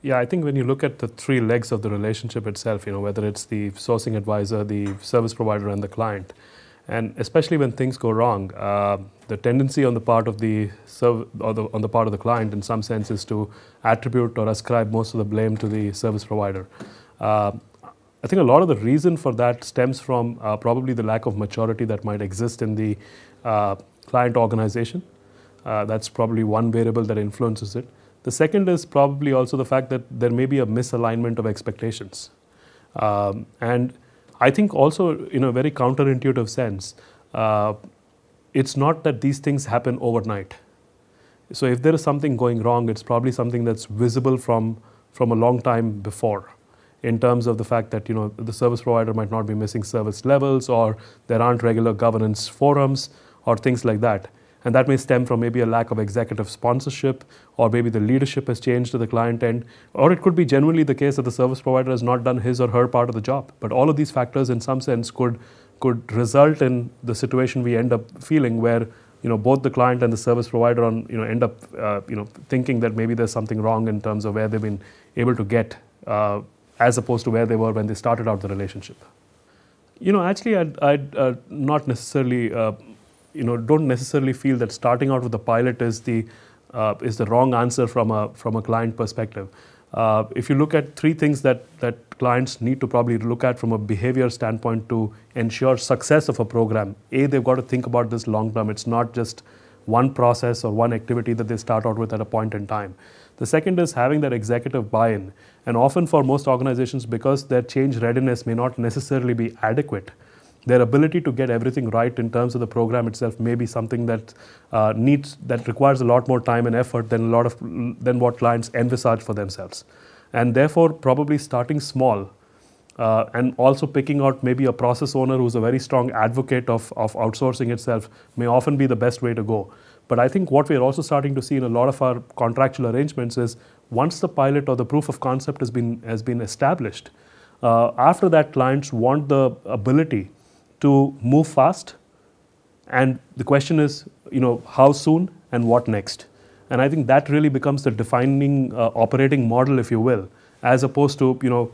Yeah, I think when you look at the three legs of the relationship itself, whether it's the sourcing advisor, the service provider, and the client, and especially when things go wrong, the tendency on the part of on the part of the client, in some sense, is to attribute or ascribe most of the blame to the service provider. Uh, I think a lot of the reason for that stems from probably the lack of maturity that might exist in the client organization. That's probably one variable that influences it. The second is probably also the fact that there may be a misalignment of expectations. And I think also, in a very counterintuitive sense, it's not that these things happen overnight. So if there is something going wrong, it's probably something that's visible from a long time before, in terms of the fact that the service provider might not be missing service levels, or there aren't regular governance forums or things like that. And that may stem from maybe a lack of executive sponsorship, or maybe the leadership has changed to the client end, or it could be genuinely the case that the service provider has not done his or her part of the job. But all of these factors, in some sense, could result in the situation we end up feeling, where both the client and the service provider end up thinking that maybe there's something wrong in terms of where they've been able to get, as opposed to where they were when they started out the relationship. Actually, I'd not necessarily. Don't necessarily feel that starting out with the pilot is the wrong answer from a client perspective. If you look at three things that clients need to probably look at from a behavior standpoint to ensure success of a program, they've got to think about this long term. It's not just one process or one activity that they start out with at a point in time. The second is having that executive buy-in. And often for most organizations, because their change readiness may not necessarily be adequate, their ability to get everything right in terms of the program itself may be something that requires a lot more time and effort than what clients envisage for themselves. And therefore, probably starting small and also picking out maybe a process owner who's a very strong advocate of outsourcing itself may often be the best way to go. But I think what we're also starting to see in a lot of our contractual arrangements is, once the pilot or the proof of concept has been established, after that, clients want the ability to move fast, and the question is, how soon and what next? And I think that really becomes the defining operating model, if you will, as opposed to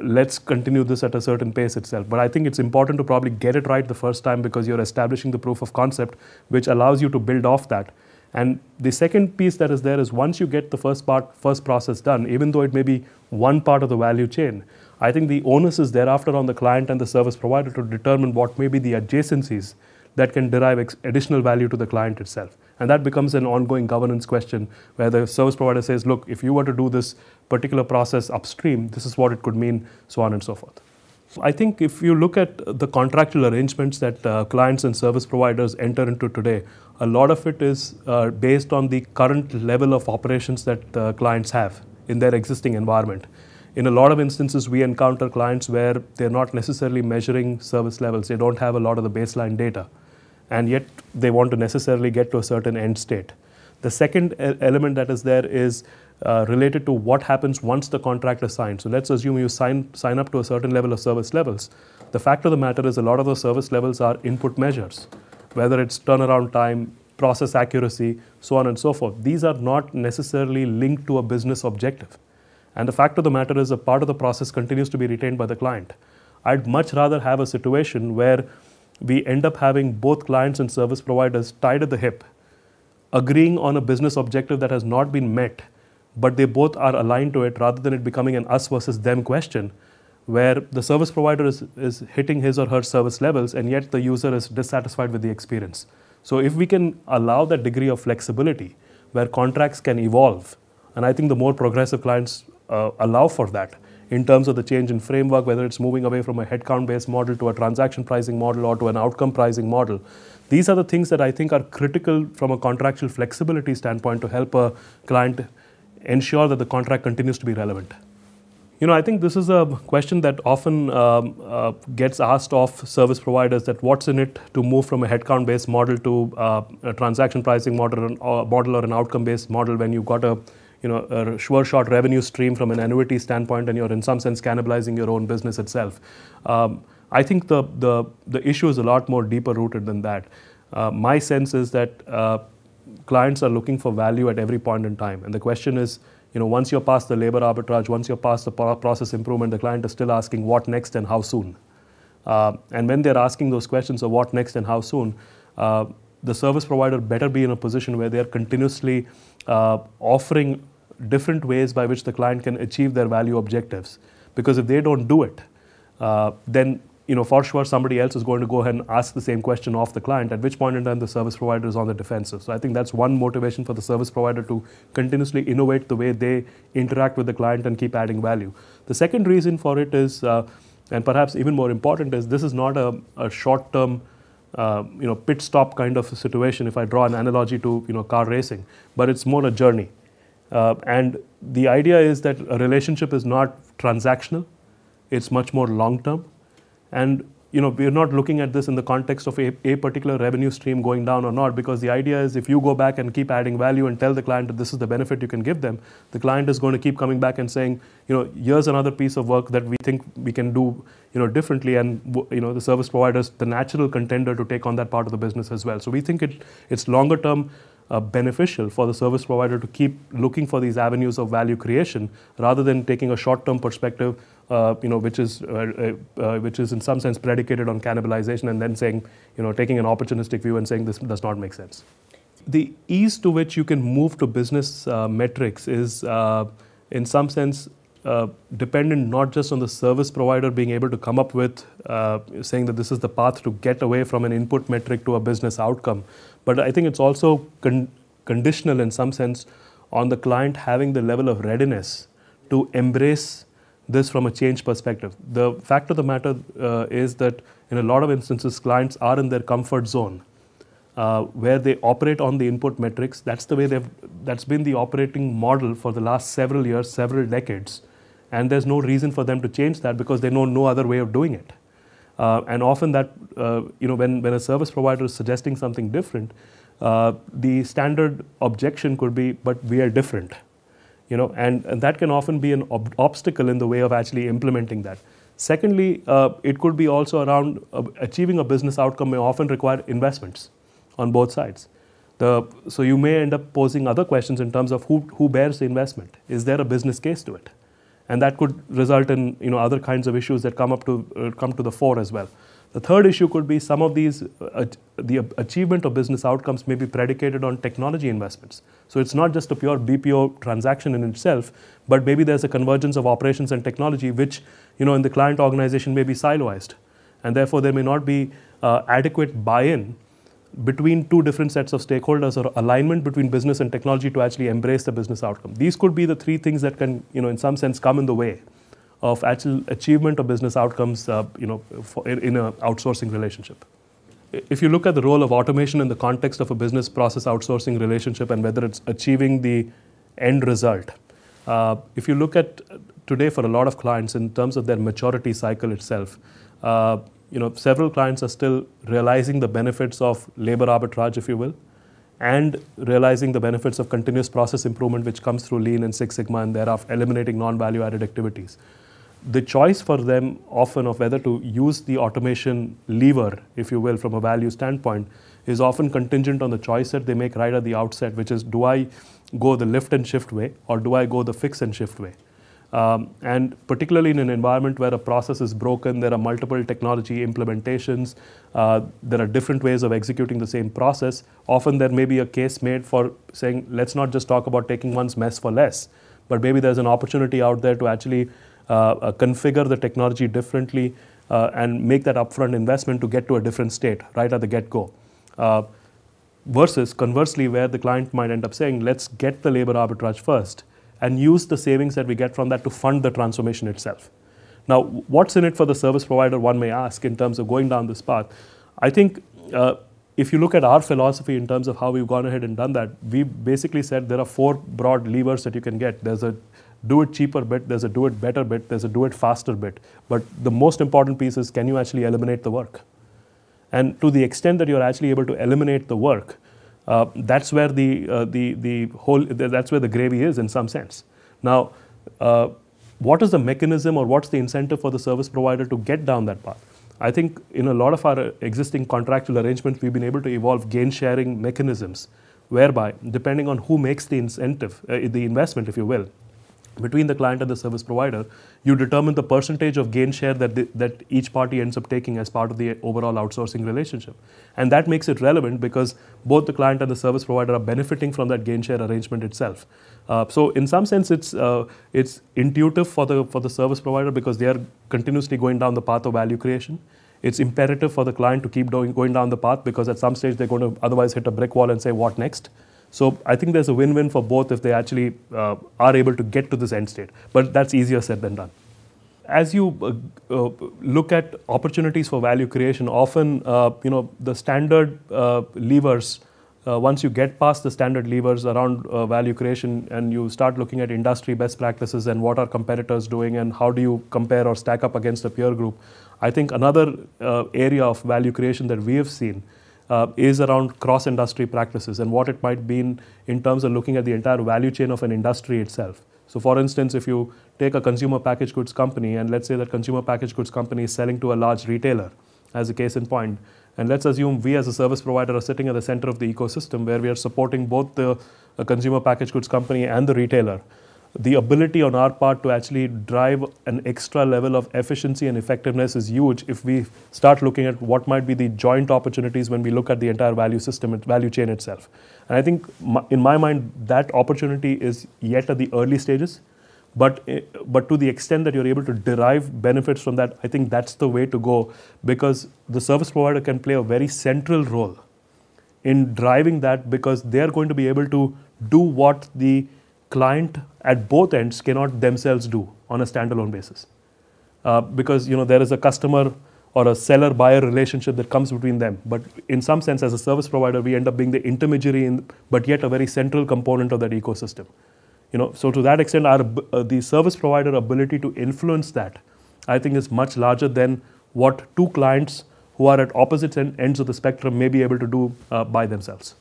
let's continue this at a certain pace itself. But I think it's important to probably get it right the first time, because you're establishing the proof of concept, which allows you to build off that. And the second piece that is there is, once you get the first process done, even though it may be one part of the value chain, I think the onus is thereafter on the client and the service provider to determine what may be the adjacencies that can derive additional value to the client itself. And that becomes an ongoing governance question, where the service provider says, look, if you were to do this particular process upstream, this is what it could mean, so on and so forth. I think if you look at the contractual arrangements that clients and service providers enter into today, a lot of it is based on the current level of operations that clients have in their existing environment. In a lot of instances, we encounter clients where they're not necessarily measuring service levels. They don't have a lot of the baseline data, and yet they want to necessarily get to a certain end state. The second element that is there is related to what happens once the contract is signed. So let's assume you sign up to a certain level of service levels. The fact of the matter is, a lot of those service levels are input measures, whether it's turnaround time, process accuracy, so on and so forth. These are not necessarily linked to a business objective. And the fact of the matter is, a part of the process continues to be retained by the client. I'd much rather have a situation where we end up having both clients and service providers tied at the hip, agreeing on a business objective that has not been met, but they both are aligned to it, rather than it becoming an us versus them question, where the service provider is hitting his or her service levels, and yet the user is dissatisfied with the experience. So if we can allow that degree of flexibility, where contracts can evolve, and I think the more progressive clients allow for that, in terms of the change in framework, whether it's moving away from a headcount-based model to a transaction pricing model or to an outcome pricing model. These are the things that I think are critical from a contractual flexibility standpoint to help a client ensure that the contract continues to be relevant. I think this is a question that often gets asked of service providers, that what's in it to move from a headcount-based model to a transaction pricing model or an outcome-based model, when you've got a sure shot revenue stream from an annuity standpoint, and you're in some sense cannibalizing your own business itself. I think the issue is a lot more deeper rooted than that. My sense is that clients are looking for value at every point in time, and the question is, once you're past the labor arbitrage, once you're past the process improvement, the client is still asking what next and how soon. And when they're asking those questions of what next and how soon, the service provider better be in a position where they're continuously offering different ways by which the client can achieve their value objectives. Because if they don't do it, then for sure somebody else is going to go ahead and ask the same question of the client, at which point in time the service provider is on the defensive. So I think that's one motivation for the service provider to continuously innovate the way they interact with the client and keep adding value. The second reason for it is, and perhaps even more important, is this is not a short-term pit stop kind of a situation, if I draw an analogy to car racing, but it's more a journey. And the idea is that a relationship is not transactional, it's much more long-term. And we're not looking at this in the context of a particular revenue stream going down or not, because the idea is if you go back and keep adding value and tell the client that this is the benefit you can give them, the client is going to keep coming back and saying, here's another piece of work that we think we can do differently, and the service provider is the natural contender to take on that part of the business as well. So we think it's longer term beneficial for the service provider to keep looking for these avenues of value creation rather than taking a short-term perspective, which is in some sense predicated on cannibalization, and then saying, taking an opportunistic view and saying this does not make sense. The ease to which you can move to business metrics is, in some sense, dependent not just on the service provider being able to come up with saying that this is the path to get away from an input metric to a business outcome, but I think it's also conditional in some sense on the client having the level of readiness to embrace this from a change perspective. The fact of the matter is that in a lot of instances, clients are in their comfort zone where they operate on the input metrics. That's the way that's been the operating model for the last several years, several decades. And there's no reason for them to change that because they know no other way of doing it. And often that, when a service provider is suggesting something different, the standard objection could be, but we are different. And that can often be an obstacle in the way of actually implementing that. Secondly, it could be also around achieving a business outcome may often require investments on both sides. So you may end up posing other questions in terms of who bears the investment. Is there a business case to it? And that could result in other kinds of issues that come to the fore as well. The third issue could be some of these, the achievement of business outcomes may be predicated on technology investments. So it's not just a pure BPO transaction in itself, but maybe there's a convergence of operations and technology, which in the client organization may be siloized. And therefore there may not be adequate buy-in between two different sets of stakeholders or alignment between business and technology to actually embrace the business outcome. These could be the three things that can, in some sense, come in the way of actual achievement of business outcomes, in an outsourcing relationship. If you look at the role of automation in the context of a business process outsourcing relationship and whether it's achieving the end result, if you look at today for a lot of clients in terms of their maturity cycle itself, several clients are still realizing the benefits of labor arbitrage, if you will, and realizing the benefits of continuous process improvement, which comes through Lean and Six Sigma, and thereof eliminating non-value added activities. The choice for them often of whether to use the automation lever, if you will, from a value standpoint, is often contingent on the choice that they make right at the outset, which is, do I go the lift and shift way or do I go the fix and shift way? And particularly in an environment where a process is broken, there are multiple technology implementations, there are different ways of executing the same process. Often there may be a case made for saying, let's not just talk about taking one's mess for less, but maybe there's an opportunity out there to actually configure the technology differently and make that upfront investment to get to a different state right at the get-go. Versus conversely, where the client might end up saying, let's get the labor arbitrage first and use the savings that we get from that to fund the transformation itself. Now, what's in it for the service provider, one may ask, in terms of going down this path? I think if you look at our philosophy in terms of how we've gone ahead and done that, we basically said there are four broad levers that you can get. There's a do it cheaper bit, there's a do it better bit, there's a do it faster bit. But the most important piece is, can you actually eliminate the work? And to the extent that you're actually able to eliminate the work, that's where that's where the gravy is in some sense. Now, what is the mechanism or what's the incentive for the service provider to get down that path? I think in a lot of our existing contractual arrangements, we've been able to evolve gain sharing mechanisms, whereby depending on who makes the incentive, the investment, if you will, between the client and the service provider, you determine the percentage of gain share that each party ends up taking as part of the overall outsourcing relationship. And that makes it relevant because both the client and the service provider are benefiting from that gain share arrangement itself. So in some sense, it's intuitive for the service provider because they are continuously going down the path of value creation. It's imperative for the client to keep going down the path because at some stage they're going to otherwise hit a brick wall and say, what next? So I think there's a win-win for both if they actually are able to get to this end state. But that's easier said than done. As you look at opportunities for value creation, often the standard levers, once you get past the standard levers around value creation and you start looking at industry best practices and what are competitors doing and how do you compare or stack up against a peer group, I think another area of value creation that we have seen is around cross-industry practices and what it might mean in terms of looking at the entire value chain of an industry itself. So for instance, if you take a consumer packaged goods company and let's say that consumer packaged goods company is selling to a large retailer as a case in point, and let's assume we as a service provider are sitting at the center of the ecosystem where we are supporting both the consumer packaged goods company and the retailer. The ability on our part to actually drive an extra level of efficiency and effectiveness is huge if we start looking at what might be the joint opportunities when we look at the entire value system, value chain itself. And I think in my mind, that opportunity is yet at the early stages. But to the extent that you're able to derive benefits from that, I think that's the way to go because the service provider can play a very central role in driving that because they're going to be able to do what the client at both ends cannot themselves do on a standalone basis. Because there is a customer or a seller-buyer relationship that comes between them. But in some sense, as a service provider, we end up being the intermediary, but yet a very central component of that ecosystem. So to that extent, the service provider ability to influence that, I think, is much larger than what two clients who are at opposite ends of the spectrum may be able to do by themselves.